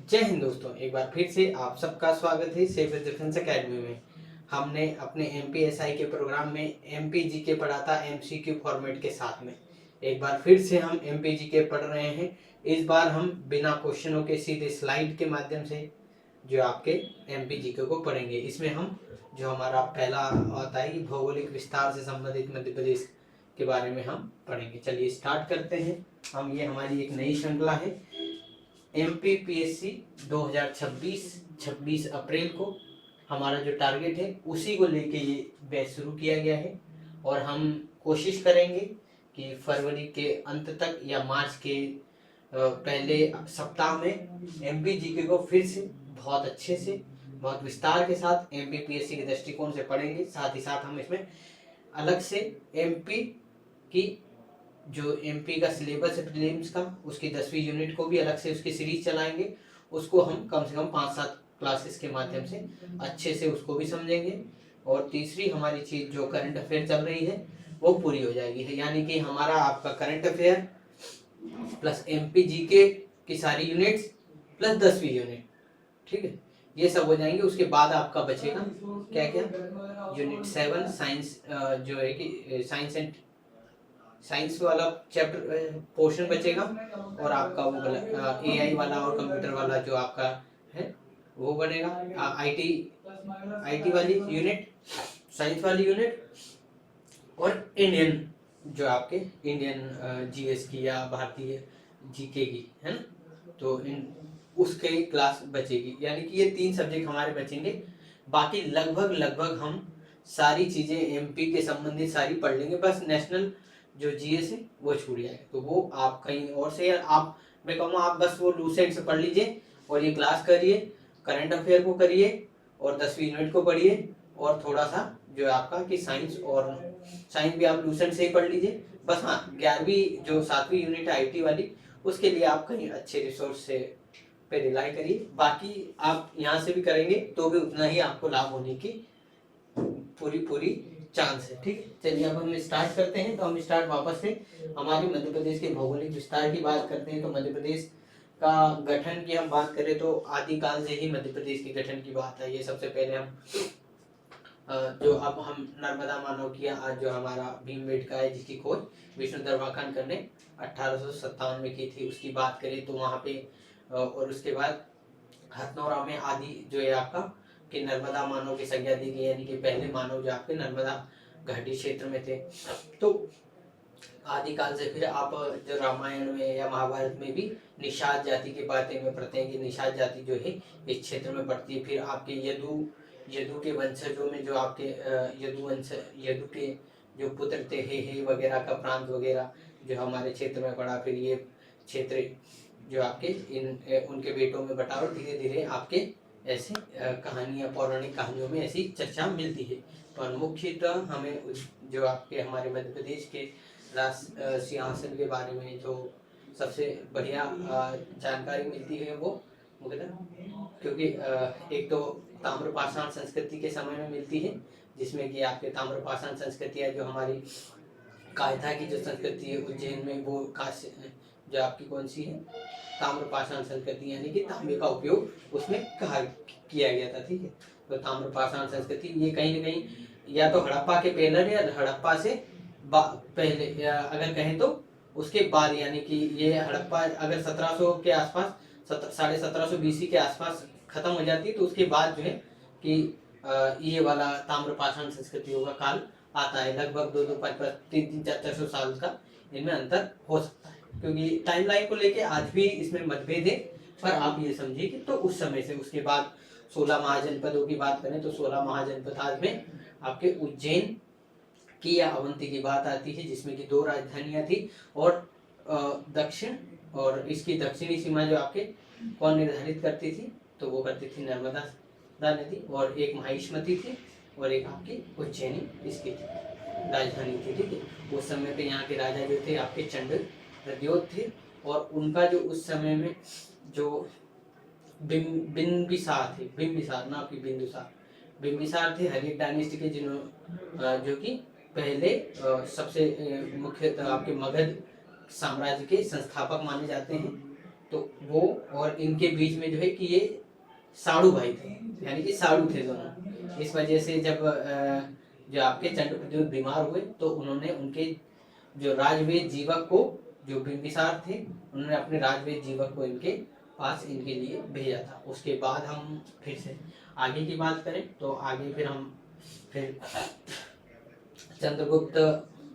जय हिंद दोस्तों, एक बार फिर से आप सबका स्वागत है सेफ डिफेंस एकेडमी में। हमने अपने एमपीएसआई के प्रोग्राम में एमपीजी के पढ़ा था एमसीक्यू फॉर्मेट के साथ में। एक बार फिर से हम एमपीजी के पढ़ रहे हैं। इस बार हम बिना क्वेश्चनों के सीधे स्लाइड के माध्यम से जो आपके एमपीजी को पढ़ेंगे। इसमें हम जो हमारा पहला आता है भौगोलिक विस्तार से संबंधित मध्य प्रदेश के बारे में हम पढ़ेंगे। चलिए स्टार्ट करते हैं। ये हमारी एक नई श्रृंखला है। एमपीपीएससी 2026 26 अप्रैल को हमारा जो टारगेट है उसी को लेके ये बैच शुरू किया गया है और हम कोशिश करेंगे कि फरवरी के अंत तक या मार्च के पहले सप्ताह में एमपीजीके को फिर से बहुत अच्छे से बहुत विस्तार के साथ एमपीपीएससी के दृष्टिकोण से पढ़ेंगे। साथ ही साथ हम इसमें अलग से एमपी की जो एमपी का सिलेबस है प्रीलिम्स का, उसकी 10वीं यूनिट को भी अलग से उसकी सीरीज चलाएंगे। उसको हम कम से कम 5-7 क्लासेस के माध्यम से अच्छे से उसको भी समझेंगे। और तीसरी हमारी चीज़ जो करंट अफेयर चल रही है वो पूरी हो जाएगी है, यानी कि हमारा आपका current affair plus MP GK की सारी यूनिट्स प्लस 10वीं यूनिट, ठीक है, ये सब हो जाएंगे। उसके बाद आपका बचेगा क्या क्या, यूनिट 7 साइंस, जो है कि साइंस वाला चैप्टर पोर्शन बचेगा। और आपका वो एआई वाला और कंप्यूटर वाला जो आपका है वो बनेगा। आईटी वाली यूनिट, साइंस वाली यूनिट और इंडियन जो आपके इंडियन जीएस की या भारतीय जीके की है ना, तो इन उसके क्लास बचेगी। यानी कि ये 3 सब्जेक्ट हमारे बचेंगे। बाकी लगभग हम सारी चीज़ें एमपी के संबंधित सारी पढ़ लेंगे। बस नेशनल जो जीएस है वो छूट जाएगा, तो वो आप कहीं और से, या आप, मैं कहूँगा आप बस वो लूसेंट से पढ़ लीजिए और ये क्लास करिए, करंट अफेयर को करिए और 10वीं यूनिट को पढ़िए। और थोड़ा सा जो आपका कि साइंस भी आप लूसेंट से ही पढ़ लीजिए। बस हाँ, 11वीं जो 7वीं यूनिट है आईटी वाली, उसके लिए आप कहीं अच्छे रिसोर्स से पे रिलाई करिए। बाकी आप यहाँ से भी करेंगे तो भी उतना ही आपको लाभ होने की पूरी चांस है, ठीक है। चलिए अब हम स्टार्ट करते हैं। तो हम स्टार्ट वापस से हमारे मध्य प्रदेश के भौगोलिक विस्तार की बात करते हैं। तो मध्य प्रदेश का गठन की हम बात करें तो आदिकाल से ही मध्य प्रदेश के गठन की बात है। ये सबसे पहले हम जो अब हम नर्मदा मानव की आज जो हमारा भीमबेटका है जिसकी खोज विष्णु दरवाकानकर ने 1857 में की थी, उसकी बात करें तो वहाँ पे और उसके बाद हथनौरा में आदि जो है आपका कि नर्मदा मानव की संज्ञा दी गई, यानी कि पहले मानव जो आपके नर्मदा घाटी क्षेत्र में थे। तो आदिकाल से फिर आप जो रामायण में या महाभारत में भी निषाद जाति के बारे में पढ़ते हैं कि निषाद जाति जो है इस क्षेत्र में पड़ती है। फिर आपके यदु के वंशजों में जो आपके यदु के जो पुत्र थे हे वगैरह का प्रांत वगैरह जो हमारे क्षेत्र में पड़ा। फिर ये क्षेत्र जो आपके उनके बेटों में बटा और धीरे धीरे आपके ऐसे कहानियाँ, पौराणिक कहानियों में ऐसी चर्चा मिलती है। पर मुख्यतः हमें जो आपके हमारे मध्य प्रदेश के सिंहासन के बारे में जो सबसे बढ़िया जानकारी मिलती है वो मुख्यतः, क्योंकि एक तो ताम्रपाषाण संस्कृति के समय में मिलती है, जिसमें कि आपके ताम्रपाषाण संस्कृतियाँ जो हमारी कायथा की जो संस्कृति है उज्जैन में, वो जो आपकी कौन सी है, ताम्रपाषाण संस्कृति, यानी कि तांबे का उपयोग उसमें किया गया था, ठीक है। तो ताम्रपाषाण संस्कृति ये कहीं ना कहीं या तो हड़प्पा के पहले या हड़प्पा से पहले, या अगर कहें तो उसके बाद, यानी कि ये हड़प्पा अगर 1700 के आसपास 1750 बीसी के आसपास खत्म हो जाती है, तो उसके बाद जो है कि ये वाला ताम्रपाषाण संस्कृतियों का काल आता है। लगभग 300-400 साल का इनमें अंतर हो सकता है, क्योंकि टाइमलाइन को लेके आज भी इसमें मतभेद है। पर आप ये समझिए कि तो उस समय से उसके बाद 16 महाजनपदों की बात करें तो 16 महाजनपद आज में आपके उज्जैन की या अवंती की बात आती है, जिसमें कि 2 राजधानियां थी। और दक्षिण और इसकी दक्षिणी सीमा जो आपके कौन निर्धारित करती थी, तो वो करती थी नर्मदा नदी, और एक महिष्मती थी और एक आपकी उज्जैनी इसकी राजधानी थी, ठीक है। उस समय पे यहाँ के राजा जो थे आपके चंड प्रद्योत थे, और उनका जो उस समय में जो बिंबिसार थे, बिंबिसार ना कि बिंदुसार, बिंबिसार थे हरित डायनेस्टी के, जो कि पहले सबसे मुख्य आपके मगध साम्राज्य के संस्थापक माने जाते हैं। तो वो और इनके बीच में जो है कि ये साड़ू भाई थे, यानी कि साड़ू थे दोनों। इस वजह से जब जो आपके चंद्रप्रद्युम्न बीमार हुए तो उन्होंने उनके जो राजवेद जीवक को, जो बिंबिसार थे, उन्होंने अपने राजवेद जीवक को इनके पास इनके लिए भेजा था। उसके बाद हम फिर से आगे की बात करें तो आगे फिर हम फिर चंद्रगुप्त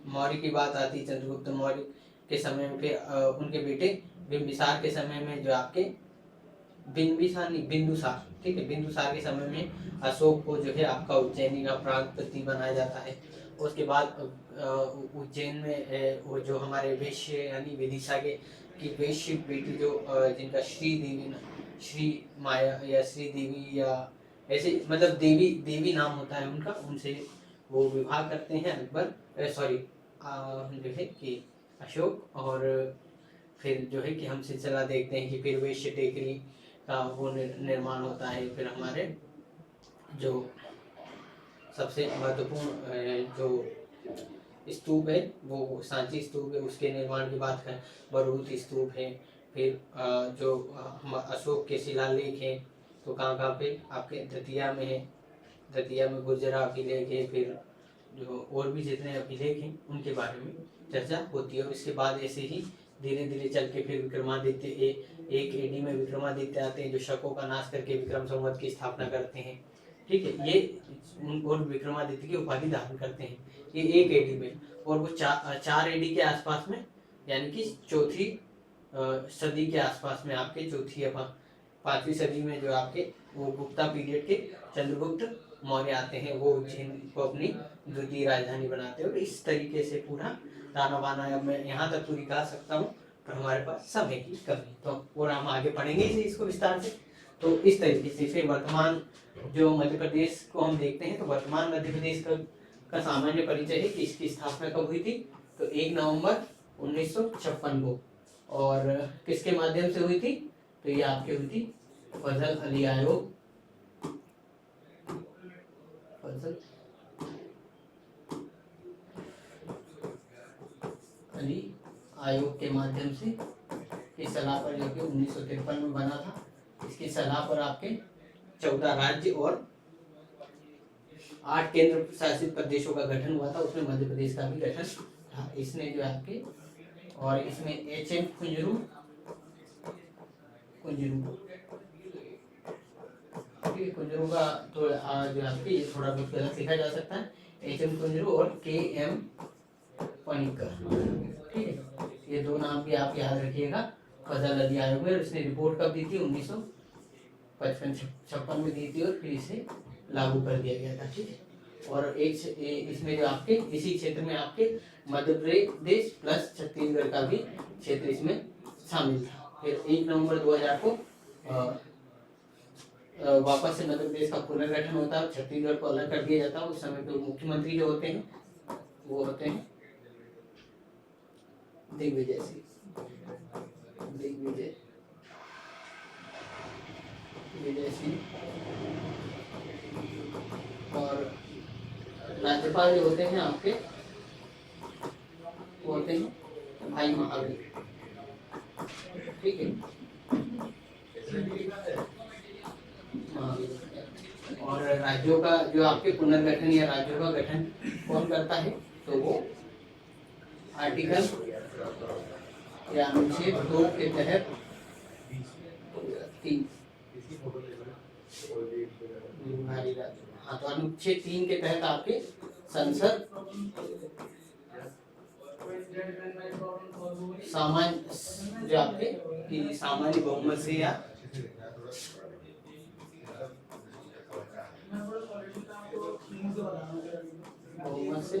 मौर्य की बात आती। चंद्रगुप्त मौर्य के समय में फिर उनके बेटे बिंबिसार के समय में जो आपके बिंबिसार नहीं बिंदुसार, ठीक है, बिंदुसार के समय में अशोक को जो है आपका उज्जैनी का प्रागपति बनाया जाता है। उसके बाद उज्जैन में वो जो हमारे वैश्य यानी विदिशा के की वैश्य बेटी जो जिनका श्री माया या श्री देवी या ऐसे मतलब देवी नाम होता है उनका, उनसे वो विवाह करते हैं अकबर सॉरी जो है कि अशोक। और फिर जो है कि हम सिलसिला देखते हैं कि फिर वैश्य टेकरी का वो निर्माण होता है। फिर हमारे जो सबसे महत्वपूर्ण जो स्तूप है वो सांची स्तूप है, उसके निर्माण की बात करें बरूद स्तूप है। फिर जो अशोक के शिलालेख हैं तो कहाँ पे आपके दतिया में है, दतिया में गुर्जरा अभिलेख है। फिर जो और भी जितने अभिलेख हैं उनके बारे में चर्चा होती है। और इसके बाद ऐसे ही धीरे धीरे चल के फिर विक्रमादित्य एक एडी में विक्रमादित्य आते हैं जो शकों का नाश करके विक्रम संवत की स्थापना करते हैं, ठीक है। ये और विक्रमादित्य की उपाधि धारण करते हैं, ये एक एडी में। और वो चार एडी के आसपास में, यानी कि चौथी सदी के आसपास में आपके चौथी या पांचवी सदी में जो आपके वो गुप्ता पीरियड के चंद्रगुप्त मौर्य आते हैं, वो उज्जैन को अपनी द्वितीय राजधानी बनाते हैं। और इस तरीके से पूरा ताना बाना अब मैं यहाँ तक पूरी गा सकता हूँ, पर हमारे पास समय की कमी, तो और हम आगे पढ़ेंगे इसे इसको विस्तार से। तो इस तरीके से फिर वर्तमान जो मध्य प्रदेश को हम देखते हैं, तो वर्तमान मध्य प्रदेश का सामान्य परिचय है कि इसकी स्थापना कब हुई थी, तो 1 नवंबर 1956 को। और किसके माध्यम से हुई थी, तो ये आपकी हुई थी फजल अली आयोग, फजल अली आयोग के माध्यम से की सलाह पर, जो कि 1953 में बना था। इसकी सलाह पर आपके 14 राज्य और 8 केंद्र शासित प्रदेशों का गठन हुआ था, उसमें मध्य प्रदेश का भी गठन था। इसने जो आपके और इसमें एच.एम. कुंजरू कुंजरू का तो जो आपके ये थोड़ा बहुत गलत लिखा जा सकता है, एच.एम. कुंजरू और के.एम. पनिकर, ठीक है। ये दो नाम भी आप याद रखिएगा। फजल अली आयोग में इसने रिपोर्ट कब दी थी, 1955-56 में दी थी, और फिर इसे लागू कर दिया गया था, ठीक है। और एक इसमें जो आपके इसी क्षेत्र में आपके मध्य प्रदेश प्लस छत्तीसगढ़ का भी क्षेत्र इसमें शामिल था। फिर 1 नवंबर 2000 को वापस से मध्य प्रदेश का पुनर्गठन होता है, छत्तीसगढ़ को अलग कर दिया जाता है। उस समय पे मुख्यमंत्री जो होते हैं वो होते हैं दिग्विजय सिंह, और राज्यपाल जो होते हैं आपके वो होते हैं भाई महावीर, ठीक है। और राज्यों का जो आपके पुनर्गठन या राज्यों का गठन कौन करता है, तो वो आर्टिकल या अनुच्छेद 2 के तहत 3 हाँ, तो अनुच्छेद 3 के तहत आपके संसद सामान्य जो आपके सामान्य बहुमत से या बहुमत से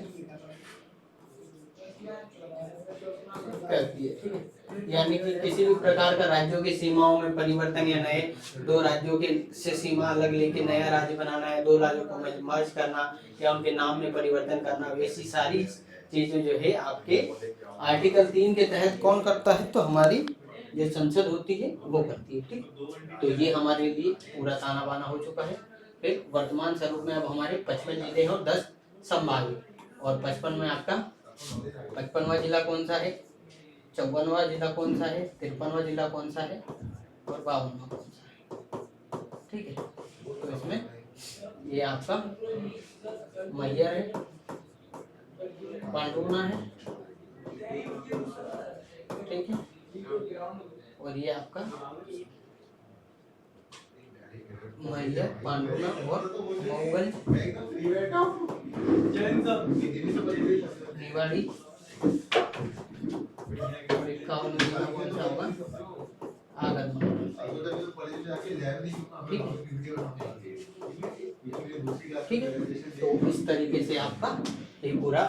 करती है, ठीक है। यानी कि किसी भी प्रकार का राज्यों की सीमाओं में परिवर्तन या नए 2 राज्यों के से सीमा अलग लेके नया राज्य बनाना है, 2 राज्यों को मर्ज करना या उनके नाम में परिवर्तन करना, वैसी सारी चीजें जो है आपके आर्टिकल 3 के तहत कौन करता है, तो हमारी जो संसद होती है वो करती है, ठीक। तो ये हमारे लिए पूरा ताना बाना हो चुका है। फिर वर्तमान स्वरूप में अब हमारे 55 जिले हैं और 10 संभाग, और 55 में आपका 55वां जिला कौन सा है, 54वां जिला कौन सा है, 53वां जिला कौन सा है और 52वां कौन सा है। ठीक है, तो इसमें ये आपका मैहर है, पांडुना है, ठीक है, और ये आपका मैहर, पांडुना और मऊगंज, निवाड़ी और 51 जिला कौन सा होगा, आगरमालवा। ठीक है, ठीक है, तो इस तरीके से आपका ये पूरा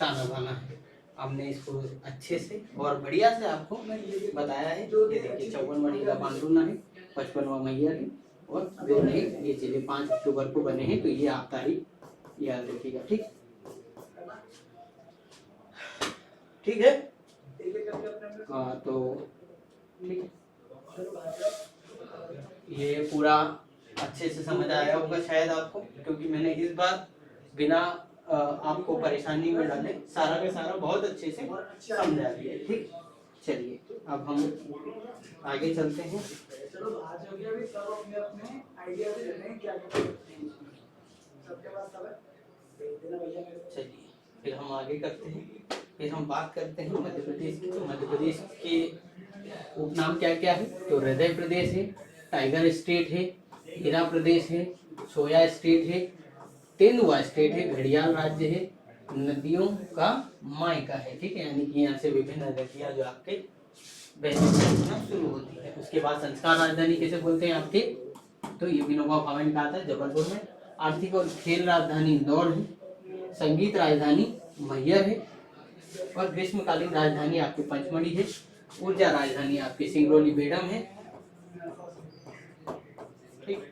ताना बाना है। हमने इसको अच्छे से और बढ़िया से आपको बताया है। ये देखिए 54वां जिला पांडुना है, 55वां मैहर है और जो है ये जिले 5 अक्टूबर को बने हैं, तो ये आप तारीख याद रखिएगा। ठीक, ठीक है, हाँ, तो ठीक है, ये पूरा अच्छे से समझ आया होगा शायद आपको, क्योंकि मैंने इस बार बिना आपको परेशानी में डाले सारा का सारा बहुत अच्छे से समझा दिया। ठीक, चलिए अब हम आगे चलते हैं। चलो आज हो गया, भी सब अपने अपने आइडिया से लेने क्या क्या सबके पास सब है। चलिए फिर हम आगे करते हैं। फिर हम बात करते हैं मध्य प्रदेश की। तो मध्य प्रदेश के उपनाम क्या क्या है, तो हृदय प्रदेश है, टाइगर स्टेट है, हीरा प्रदेश है, सोया स्टेट है, तेंदुआ स्टेट है, घड़ियाल राज्य है, नदियों का मायका है। ठीक है, यानी कि यहाँ से विभिन्न नदियाँ जो आपके बहना शुरू होती है। उसके बाद संस्कार राजधानी कैसे बोलते हैं आपके, तो ये विनोबा भावे ने कहा था जबलपुर में। आर्थिक और खेल राजधानी इंदौर है, संगीत राजधानी मैहर है और ग्रीष्मकालीन राजधानी आपकी पंचमढ़ी है। ऊर्जा राजधानी आपकी सिंगरौली बेडम है, ठीक,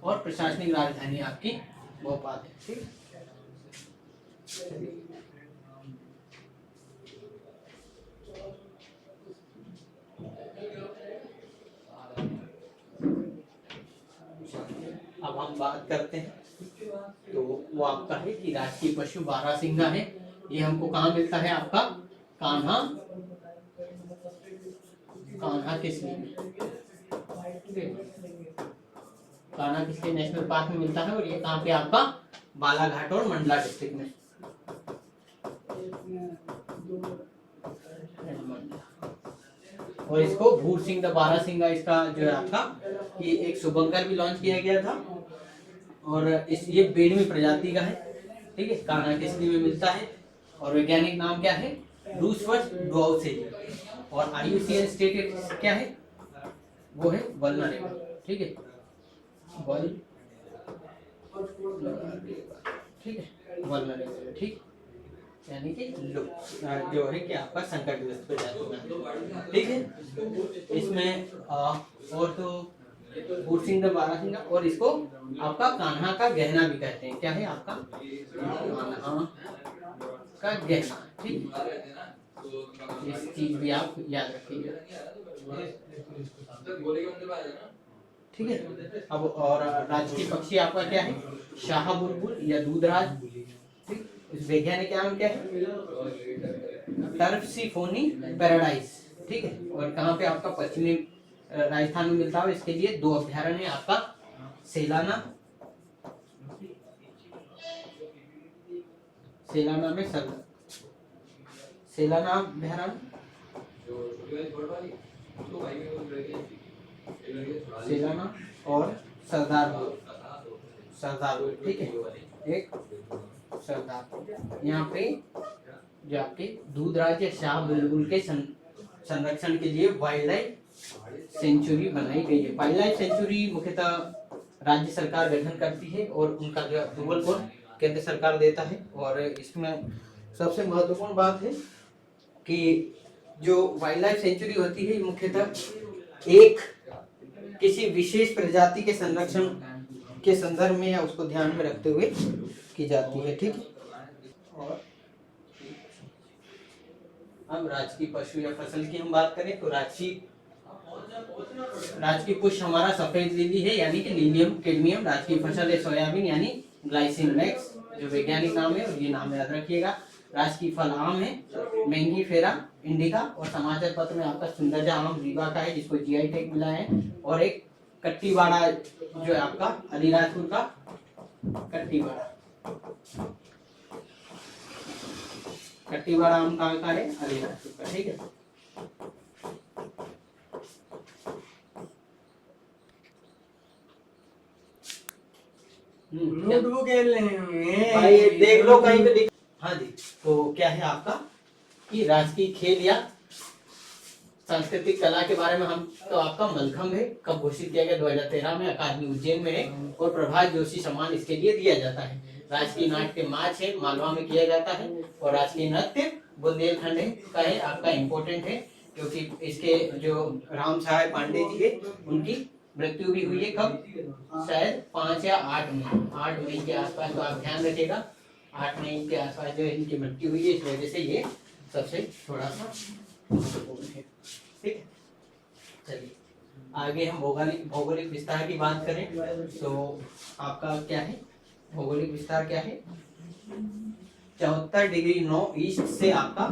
और प्रशासनिक राजधानी आपकी भोपाल है। ठीक, अब हम बात करते हैं, तो वो आपका है कि राष्ट्रीय पशु बारहसिंगा है। ये हमको कहाँ मिलता है, आपका कान्हा, कान्हा किसली, कान्हा किसली नेशनल पार्क में मिलता है और ये कहाँ पे आपका बालाघाट और मंडला डिस्ट्रिक्ट में। और इसको भूर सिंह द बारहसिंगा, इसका जो है आपका ये एक शुभंकर भी लॉन्च किया गया था और इस ये बेडमी प्रजाति का है। ठीक है, कान्हा किसली में मिलता है और वैज्ञानिक नाम क्या है, रूसवर्थ ड्वाउसेजी और IUCN स्टेट क्या है, वो है वल्नरेबल। ठीक है, ठीक है, वल्नरेबल, ठीक, यानी कि जो है कि आपका संकटग्रस्त प्रजाति। ठीक है, इसमें और तो भूरसिंह बारहसिंगा और इसको आपका कान्हा का गहना भी कहते हैं। क्या है आपका कान्हा का गहना। ठीक, इस चीज भी आप याद रखिएगा। ठीक है, अब और राजकीय पक्षी आपका क्या है, शाह बुलबुल या दूधराज। ठीक, इस वैज्ञानिक नाम क्या है, टर्फसीफोनी पैराडाइस। ठीक है, और कहाँ पे आपका पश्चिमी राजस्थान में मिलता है। इसके लिए 2 अभ्यारण्य है आपका, सेलाना, सेलाना में सेलाना अभ्यारण्य, सेलाना और सरदारपुर, सरदारपुर। ठीक है, एक सरदारपुर। यहाँ पे जो आपके दूधराज या शाह बुलबुल के संरक्षण के लिए वाइल्ड लाइफ सेंचुरी बनाई गई है। वाइल्ड लाइफ सेंचुरी मुख्यतः राज्य सरकार गठन करती है और उनका जो अप्रूवल को केंद्र सरकार देता है। और इसमें सबसे महत्वपूर्ण बात है कि जो वाइल्ड लाइफ सेंचुरी होती है मुख्यतः एक किसी विशेष प्रजाति के संरक्षण के संदर्भ में या उसको ध्यान में रखते हुए की जाती है। ठीक, और अब राजकीय पशु या फसल की हम बात करें तो राजकीय पुष्प हमारा सफेद लिली है, यानी कि लीलियम कैडमियम। राजकीय फसल है सोयाबीन यानी ग्लाइसिन मैक्स, जो वैज्ञानिक नाम है और ये नाम याद रखिएगा। राजकीय फल आम है, मैंगीफेरा इंडिका, और समाचार पत्र में आपका सुंदरजा आम रीवा का है जिसको जीआई टैग मिला है, और एक कट्टीवाड़ा जो है आपका अलीराजपुर का कट्टीवाड़ा, कट्टीवाड़ा आम कहाँ का है, अलीराजपुर का, ठीक है। नोटबुक भाई देख लो कहीं पे हाँ जी, तो क्या है आपका कि राजकीय खेल या सांस्कृतिक कला के बारे में हम तो आपका मलखम्ब है, कब घोषित किया गया 2013 में, अकादमी उज्जैन में है, और प्रभात जोशी सम्मान इसके लिए दिया जाता है। राजकीय नाट्य माच है, मालवा में किया जाता है, और राजकीय नृत्य बुंदेलखंड का है, आपका इम्पोर्टेंट है क्योंकि इसके जो राम सहाय पांडे जी है उनकी मृत्यु भी हुई है, कब, शायद 5 या 8 मई के आसपास, तो आप ध्यान रखिएगा 8 मई के आसपास जो है इनकी मृत्यु हुई है, इस वजह से ये सबसे थोड़ा सा महत्वपूर्ण है, ठीक है। चलिए आगे हम भौगोलिक विस्तार की बात करें तो आपका क्या है, भौगोलिक विस्तार क्या है, 74 डिग्री 9 ईस्ट से आपका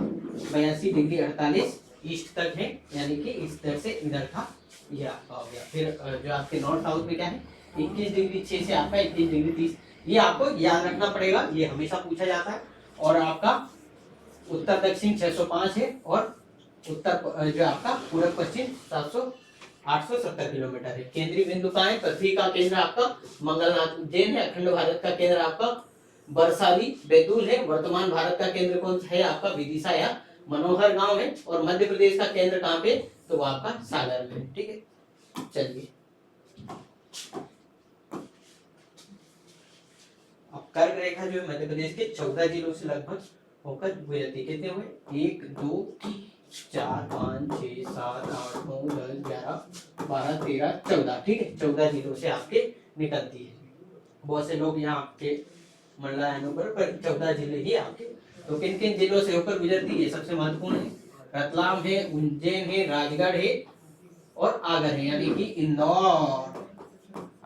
82 डिग्री 48 ईस्ट तक है, यानी कि इस तरह से इधर का ये आपका हो गया। फिर जो आपके नॉर्थ साउथ में क्या है 21 डिग्री 6 से आपका 21 डिग्री 30, ये आपको याद रखना पड़ेगा, ये हमेशा पूछा जाता है। और आपका उत्तर दक्षिण 605 है, और उत्तर जो आपका पूर्व पश्चिम 870 किलोमीटर है। केंद्रीय बिंदु कहाँ है, पृथ्वी का केंद्र आपका मंगलनाथ उज्जैन है, अखंड भारत का केंद्र आपका बरसाली बैतूल है, वर्तमान भारत का केंद्र कौन सा है आपका विदिशा या मनोहर गांव है, और मध्य प्रदेश का केंद्र कहाँ पे, तो वो आपका सागर में है, ठीक है। चलिए अब कर्क रेखा जो है मध्य प्रदेश के 14 जिलों से लगभग होकर गुजरती है। कितने हुए, 1 2 4 5 6 7 8 9 10 11 12 13 14, ठीक है, 14 जिलों से आपके निकलती है। बहुत से लोग यहाँ आपके मंडलायनों पर 14 जिले ही आपके, तो किन किन जिलों से होकर गुजरती है सबसे महत्वपूर्ण है, रतलाम है, उज्जैन है, राजगढ़ है, और आगर है, यानी कि इंदौर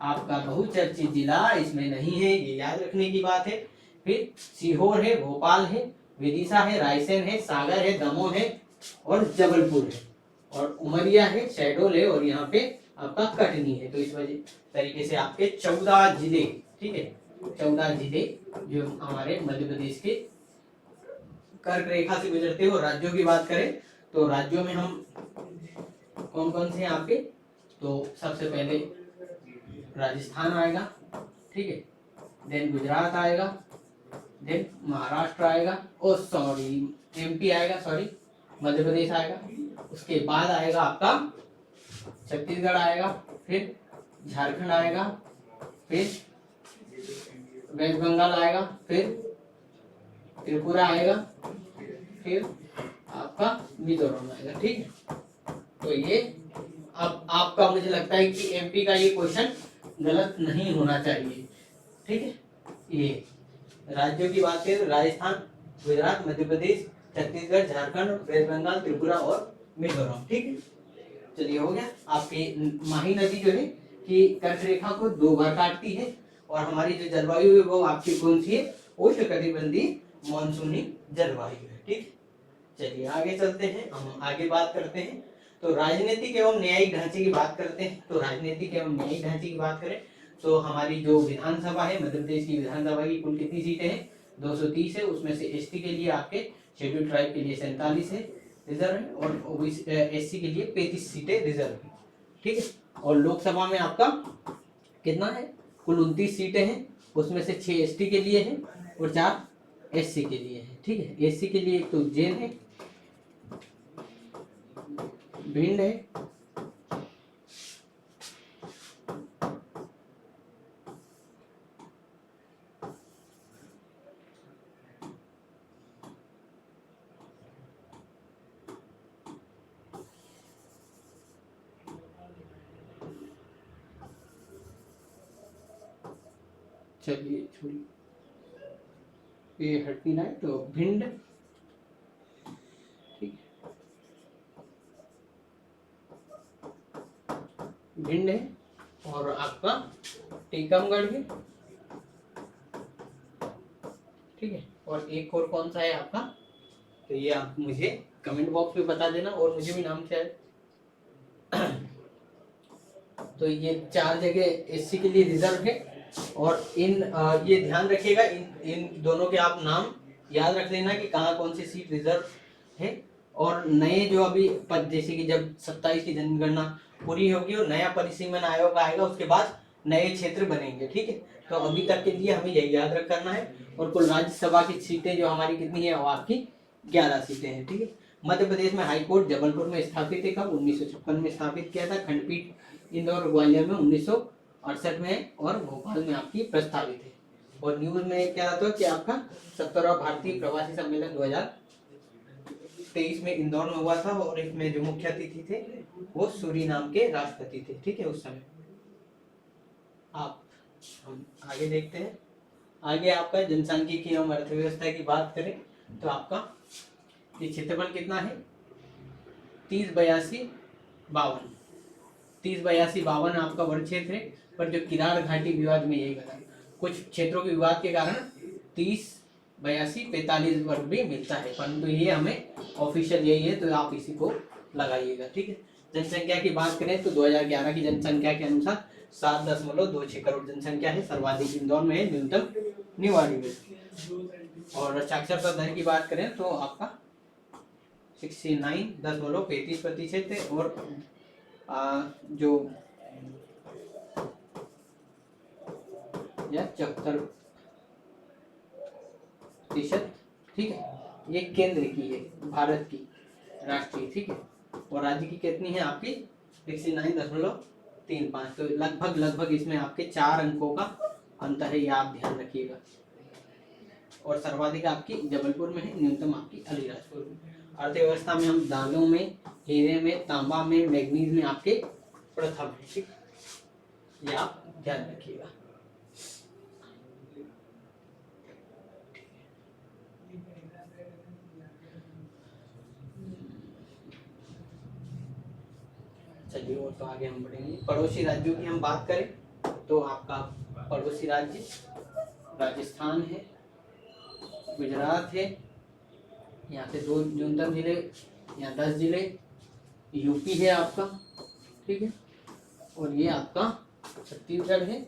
आपका बहुचर्चित जिला इसमें नहीं है, ये याद रखने की बात है। फिर सीहोर है, भोपाल है, विदिशा है, रायसेन है, सागर है, दमोह है, और जबलपुर है, और उमरिया है, शहडोल है, और यहाँ पे आपका कटनी है। तो इस वजह तरीके से आपके 14 जिले, ठीक है, 14 जिले जो हमारे मध्य प्रदेश के कर्क रेखा से गुजरते हो। राज्यों की बात करें तो राज्यों में हम कौन कौन से हैं आपके, तो सबसे पहले राजस्थान आएगा, ठीक है, देन गुजरात आएगा, देन महाराष्ट्र आएगा, ओ सॉरी एमपी आएगा, सॉरी मध्य प्रदेश आएगा, उसके बाद आएगा आपका छत्तीसगढ़ आएगा, फिर झारखंड आएगा, फिर वेस्ट बंगाल आएगा, फिर त्रिपुरा आएगा, फिर आपका मिजोरम आएगा, ठीक है। तो ये अब आपका मुझे लगता है कि एमपी का ये क्वेश्चन गलत नहीं होना चाहिए, ठीक है। ये राज्यों की बात करें तो राजस्थान, गुजरात, मध्य प्रदेश, छत्तीसगढ़, झारखंड, वेस्ट बंगाल, त्रिपुरा और मिजोरम, ठीक है। चलिए हो गया। आपकी माही नदी जो है कि कर्क रेखा को 2 बार काटती है, और हमारी जो जलवायु है वो आपकी कौन सी है, उष्णकटिबंधीय मानसूनी जलवायु है, ठीक। चलिए आगे चलते हैं, हम आगे बात करते हैं। तो राजनीतिक एवं न्यायिक ढांचे की बात करते हैं। तो राजनीतिक एवं न्यायिक ढांचे की बात करें तो हमारी जो विधानसभा है, मध्य प्रदेश की विधानसभा की कुल कितनी सीटें हैं, 230 है, उसमें से एसटी के लिए आपके शेड्यूल ट्राइब के लिए 47 है रिजर्व है, और एससी के लिए 35 सीटें रिजर्व है, ठीक है। और लोकसभा में आपका कितना है, कुल 29 सीटें हैं, उसमें से 6 एसटी के लिए है और 4 एससी के लिए है, ठीक है। एससी के लिए एक तो उज्जैन है, भिंड है, चलिए छोड़िए ये हट नहीं रहा है, तो भिंड, ठीक है, भिंड है, और आपका टीकमगढ़ है, ठीक है, और एक और कौन सा है आपका, तो ये आप मुझे कमेंट बॉक्स में बता देना, और मुझे भी नाम से तो ये 4 जगह एससी के लिए रिजर्व है। और ये ध्यान रखिएगा, इन दोनों के आप नाम याद रख लेना कि कहाँ कौन सी सीट रिजर्व है। और नए जो अभी पद, जैसे कि जब 27 की जनगणना पूरी होगी और नया परिसीमन आयोग आएगा, उसके बाद नए क्षेत्र बनेंगे, ठीक है। तो अभी तक के लिए हमें यही याद रख करना है। और कुल राज्यसभा की सीटें जो हमारी कितनी है, वो आपकी 11 सीटें हैं, ठीक है। मध्य प्रदेश में हाईकोर्ट जबलपुर में स्थापित है, कब 1956 में स्थापित किया था। खंडपीठ इंदौर और ग्वालियर में 1968 में, और भोपाल में आपकी प्रस्तावित है। और न्यूज में क्या आता है कि आपका 17वां भारतीय प्रवासी सम्मेलन 2023 में इंदौर में हुआ था, और इसमें जो मुख्य अतिथि थे वो सूरीनाम के राष्ट्रपति थे, ठीक है, उस समय। आप हम आगे देखते हैं। आगे आपका जनसांख्यिकी एवं अर्थव्यवस्था की बात करें तो आपका ये क्षेत्रफल कितना है, 308252 आपका वर्ग क्षेत्र है। पर जो किरार घाटी विवाद में यही बता, कुछ क्षेत्रों के विवाद के कारण 308245 वर्ग भी मिलता है, परंतु ये हमें ऑफिशियल यही है, तो आप इसी को लगाइएगा, ठीक है। जनसंख्या की बात करें तो 2011 की जनसंख्या के अनुसार 7.26 करोड़ जनसंख्या है। सर्वाधिक इंदौर में है, न्यूनतम निवाड़ी में। और साक्षरता दर की बात करें तो आपका 69.35% है। और जो या 74%, ठीक है, ये केंद्र की है, भारत की राष्ट्रीय, ठीक है। और राज्य की कितनी है आपकी 69.35, तो लगभग इसमें आपके 4 अंकों का अंतर है, ये आप ध्यान रखिएगा। और सर्वाधिक आपकी जबलपुर में है, न्यूनतम आपकी अलीराजपुर में। अर्थव्यवस्था में हम दालों में, हीरे में, तांबा में, मैग्नीज में आपके प्रथम है, ठीक, ये आप ध्यान रखिएगा। चलिए, और तो आगे हम बढ़ेंगे। पड़ोसी राज्यों की हम बात करें तो आपका पड़ोसी राज्य राजस्थान है, गुजरात है, यहाँ से 2 न्यूनतम जिले, यहाँ 10 जिले, यूपी है आपका, ठीक है। और ये आपका छत्तीसगढ़ है,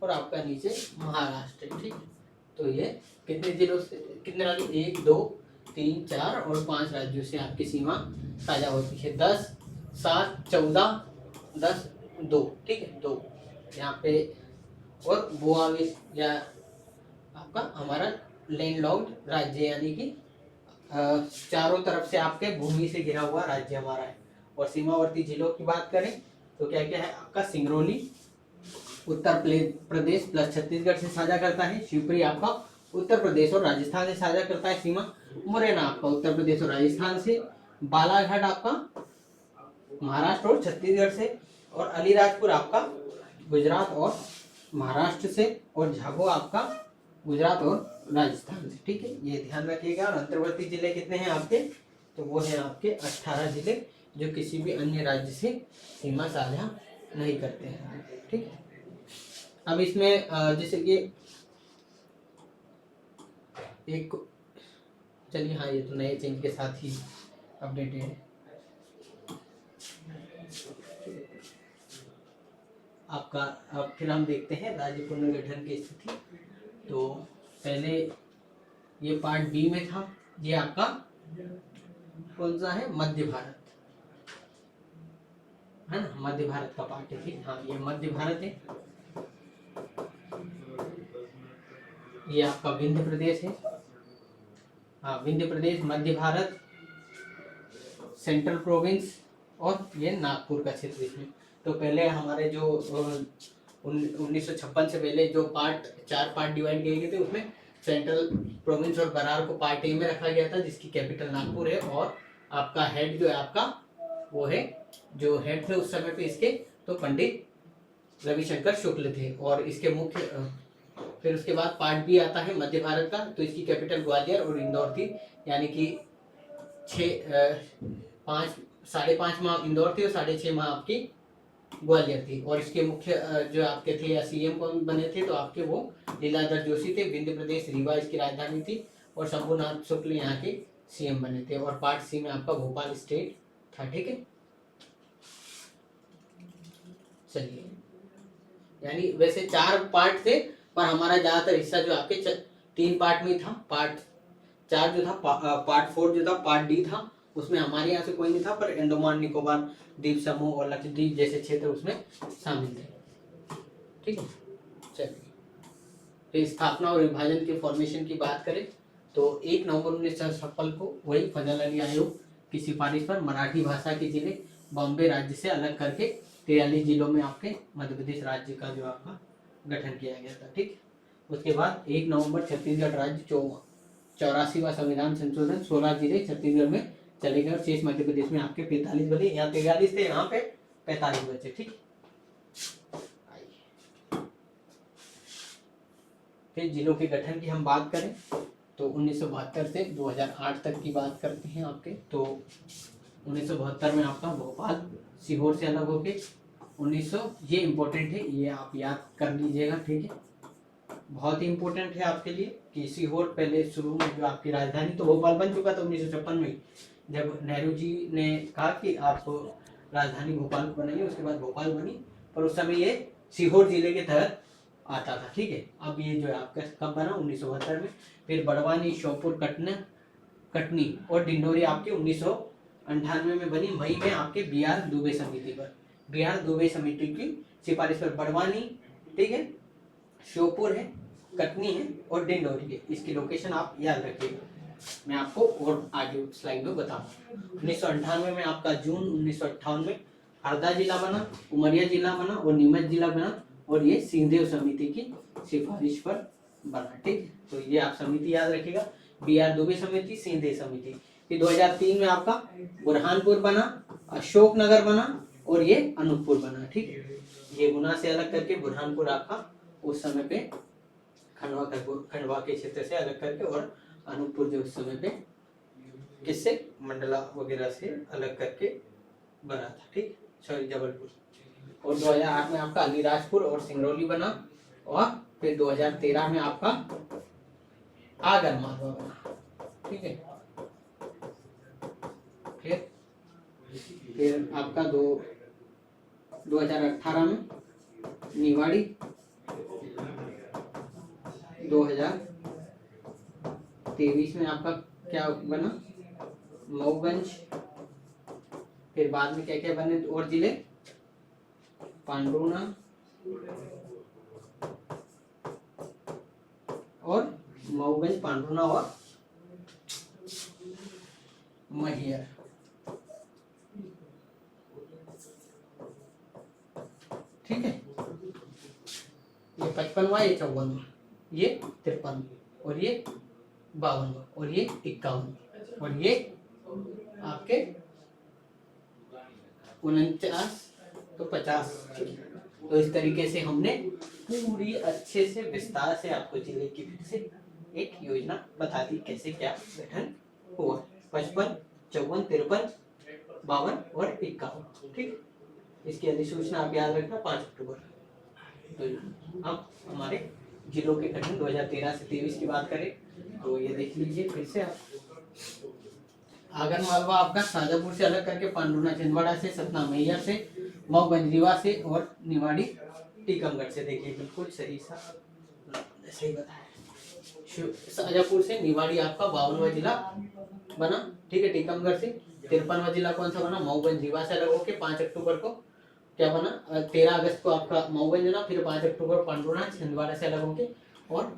और आपका नीचे महाराष्ट्र है, ठीक है। तो ये कितने जिलों से, कितने राज्य, 1 2 3 4 और 5 राज्यों से आपकी सीमा साझा होती है। 10 7 14 10 2, ठीक है, 2 यहाँ पे। और वो आगे या आपका हमारा लैंडलॉक्ड राज्य, यानी कि चारों तरफ से आपके भूमि से घिरा हुआ राज्य हमारा है। और सीमावर्ती जिलों की बात करें तो क्या क्या है आपका, सिंगरौली उत्तर प्रदेश प्लस छत्तीसगढ़ से साझा करता है। शिवपुरी आपका उत्तर प्रदेश और राजस्थान से साझा करता है सीमा। मुरैना आपका उत्तर प्रदेश और राजस्थान से। बालाघाट आपका महाराष्ट्र और छत्तीसगढ़ से। और अलीराजपुर आपका गुजरात और महाराष्ट्र से। और झाबुआ आपका गुजरात और राजस्थान से, ठीक है, ये ध्यान रखिएगा। और अंतर्वर्ती जिले कितने हैं आपके, तो वो है आपके 18 जिले, जो किसी भी अन्य राज्य से सीमा साझा नहीं करते हैं, ठीक है। अब इसमें जैसे कि एक, चलिए हाँ, ये तो नए चेंज के साथ ही अपडेट है। आपका अब फिर हम देखते हैं राज्य पुनर्गठन की स्थिति। तो पहले ये पार्ट बी में था, ये आपका कौन सा है, मध्य भारत है ना, मध्य भारत का पार्ट है, ठीक। हाँ, ये मध्य भारत है। ये आपका विंध्य प्रदेश है, हाँ, विंध्य प्रदेश, मध्य भारत, सेंट्रल प्रोविंस, और ये नागपुर का क्षेत्र इसमें। तो पहले हमारे जो 1956 से पहले जो 4 पार्ट डिवाइड किए गए थे, उसमें सेंट्रल प्रोविंस और बरार को पार्ट ए में रखा गया था, जिसकी कैपिटल नागपुर है। और आपका हेड जो है आपका, वो है, जो हेड थे उस समय पे इसके, तो पंडित रविशंकर शुक्ल थे। और इसके मुख्य, फिर उसके बाद पार्ट बी आता है मध्य भारत का, तो इसकी कैपिटल ग्वालियर और इंदौर थी, यानी कि 5.5 माह इंदौर थी और 6.5 माह आपकी ग्वालियर थी। और इसके मुख्य जो आपके थे या सीएम कौन बने थे, तो आपके वो लीलाधर जोशी थे। विंध्य प्रदेश रीवा इसकी राजधानी थी। और शंभुनाथ शुक्ल यहाँ के सीएम बने थे। और पार्ट सी में आपका भोपाल स्टेट था। ठीक है, चलिए, यानी वैसे 4 पार्ट थे, पर हमारा ज्यादातर हिस्सा जो आपके 3 पार्ट में था। पार्ट 4 जो था, पार्ट 4 जो था, पार्ट डी था, उसमें हमारे यहाँ से कोई नहीं था, पर अंडमान निकोबार द्वीप समूह और लक्षद्वीप जैसे क्षेत्र उसमें शामिल थे। ठीक है, चलिए, फिर स्थापना और विभाजन के फॉर्मेशन की बात करें तो 1 नवंबर 1956 को वही फजल अली आयोग की सिफारिश पर मराठी भाषा के जिले बॉम्बे राज्य से अलग करके 43 जिलों में आपके मध्य प्रदेश राज्य का जो आपका गठन किया गया था। ठीक, उसके बाद 1 नवंबर छत्तीसगढ़ राज्य 84वां संविधान संशोधन 16 जिले छत्तीसगढ़ में चले गए और शेष मध्य प्रदेश में आपके 45 बचे। यहाँ 43 थे, यहाँ पे 45 बचे। ठीक, फिर जिलों के गठन की हम बात करें तो 1972 से 2008 तक की बात करते हैं आपके। तो 1972 में आपका भोपाल सीहोर से अलग होके 1900, ये इम्पोर्टेंट है, ये आप याद कर लीजिएगा। ठीक है, बहुत ही इम्पोर्टेंट है आपके लिए कि सीहोर पहले शुरू में जो आपकी राजधानी तो भोपाल बन चुका था 1956 में, जब नेहरू जी ने कहा कि आप राजधानी भोपाल को बनाइए, उसके बाद भोपाल बनी, पर उस समय ये सीहोर जिले के तहत आता था। ठीक है, अब ये जो है आपका कब बना 1972 में। फिर बड़वानी, श्योपुर, कटनी और डिंडोरी आपके 1998 में बनी, मई में आपके BR दुबे समिति पर, BR दुबे समिति की सिफारिश पर बड़वानी, ठीक है, श्योपुर है, कटनी है और डिंडोरी है। इसकी लोकेशन आप याद रखिएगा, मैं आपको और आगे स्लाइड में बताऊंगा। 1998 में आपका जून 1958 में हरदा जिला बना, उमरिया जिला बना और नीमच जिला बना, और ये सिंहदेव समिति की सिफारिश पर बना। ठीक, तो ये आप समिति याद रखिएगा, BR दुबे समिति, सिंहदेव समिति। फिर 2003 में आपका बुरहानपुर बना, अशोकनगर बना और ये अनूपपुर बना। ठीक, ये गुना से अलग करके बुरहानपुर आपका उस समय पे खंडवा के क्षेत्र से अलग करके, और अनूपपुर जो उस समय पे किससे, मंडला वगैरह से अलग करके बना था। ठीक, सॉरी, जबलपुर। और 2008 में आपका अलीराजपुर और सिंगरौली बना, और फिर 2013 में आपका आगरमालवा बना। ठीक है, फिर आपका 2018 में निवाड़ी, 2023 में आपका क्या बना, मऊगंज। फिर बाद में क्या क्या बने और जिले, पांडुना और मऊगंज, पांडुना और महियर। ठीक है, ये 55वां, ये 54वां, ये 53 और ये 52 और ये 51 और ये आपके 49 तो 50। तो इस तरीके से हमने पूरी अच्छे से विस्तार से आपको जिले की फिर से एक योजना बता दी, कैसे क्या गठन हुआ। 55, 54, 53, 52 और 51। ठीक, इसकी अधिसूचना आप याद रखना 5 अक्टूबर। तो अब हमारे जिलों के गठन 2013 से 23 की बात करें तो ये देख लीजिए फिर से आप। आगरमालवा आपका शाजापुर से अलग करके पांडुना छिंदवाड़ा से, सतना मैया से, मऊगंज रीवा से और निवाड़ी टीकमगढ़ से। देखिए बिल्कुल सही सही बताया। शाजापुर से निवाड़ी आपका 52वां जिला बना। ठीक है, टीकमगढ़ से 53वां जिला कौन सा बना, मऊगंज रीवा से अलग होके 5 अक्टूबर को क्या बना, 13 अगस्त को आपका मऊगंज बना। फिर 5 अक्टूबर पांडुना छिंदवाड़ा से अलग होके, और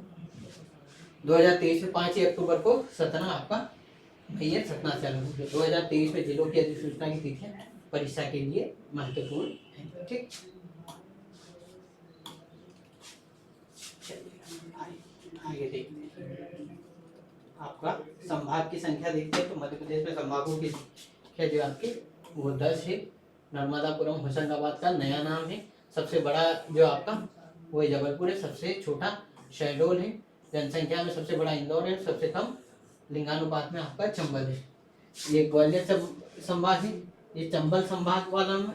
2023 में 5 अक्टूबर को सतना आपका मैयर सतना से अलग होके। 2023 में जिलों की अधिसूचना की तिथियां परीक्षा के लिए महत्वपूर्ण है। ठीक, आगे देखते हैं आपका संभाग की संख्या। देखते हैं तो मध्य प्रदेश में संभागों की संख्या जो आपकी वो 10 है। नर्मदापुरम होशंगाबाद का नया नाम है। सबसे बड़ा जो आपका वो जबलपुर है, सबसे छोटा शहडोल है। जनसंख्या में सबसे बड़ा इंदौर है, सबसे कम लिंगानुपात में आपका चंबल है। ये ग्वालियर संभाग है, ये चंबल संभाग वाला में,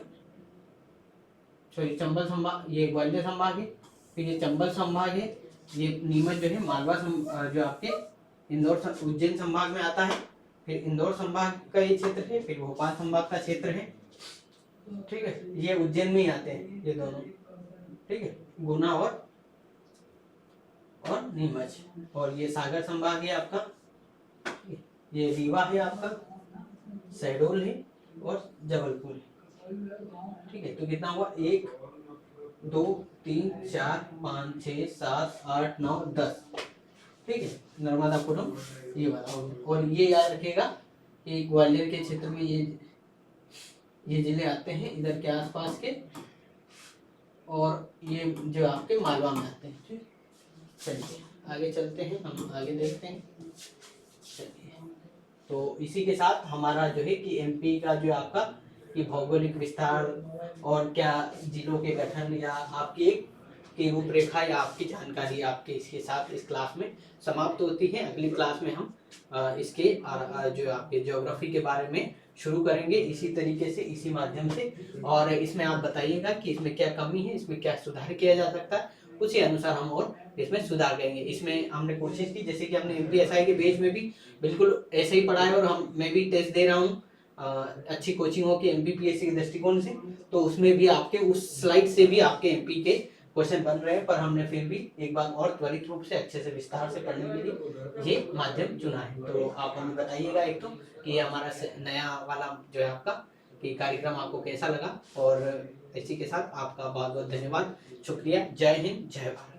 सॉरी चंबल संभाग, ये ग्वालियर संभाग है। फिर ये चंबल संभाग है, ये नीमच जो है मालवा जो आपके उज्जैन संभाग में आता है, फिर इंदौर संभाग का ये क्षेत्र है, फिर भोपाल संभाग का क्षेत्र है। ठीक है, ये उज्जैन में ही आते हैं ये दोनों। ठीक है, गुना और नीमच। और ये सागर संभाग है आपका, ये रीवा है आपका, शहडोल है और जबलपुर है। ठीक है, तो कितना हुआ, 1 2 3 4 5 6 7 8 9 10। ठीक है, नर्मदापुरम ये वाला। और ये याद रखेगा कि ग्वालियर के क्षेत्र में ये जिले आते हैं इधर के आसपास के, और ये जो आपके मालवा में आते हैं। ठीक, चलिए आगे चलते हैं, हम आगे देखते हैं। चलिए, तो इसी के साथ हमारा जो है कि एमपी का जो आपका कि भौगोलिक विस्तार और क्या जिलों के गठन या आपकी एक की रूपरेखा या आपकी जानकारी आपके इसके साथ इस क्लास में समाप्त होती है। अगली क्लास में हम इसके जो आपके ज्योग्राफी के बारे में शुरू करेंगे इसी तरीके से, इसी माध्यम से। और इसमें आप बताइएगा कि इसमें क्या कमी है, इसमें क्या सुधार किया जा सकता है, उसी अनुसार हम और इसमें सुधार करेंगे। इसमें हमने कोशिश की, जैसे कि हमने एमपीएसआई के बेस में भी बिल्कुल ऐसे ही पढ़ा है, और मैं भी टेस्ट दे रहा हूँ अच्छी कोचिंगों के एमपीपीएससी के दृष्टिकोण से, तो उसमें भी आपके उस स्लाइड से भी आपके एमपी के क्वेश्चन बन रहे हैं, पर हमने फिर भी एक बार और त्वरित रूप से अच्छे से विस्तार से पढ़ने के लिए ये माध्यम चुना है। तो आप हमें बताइएगा एक तो कि ये नया वाला जो है आपका कि कार्यक्रम आपको कैसा लगा। और इसी के साथ आपका बहुत बहुत धन्यवाद, शुक्रिया। जय हिंद, जय भारत।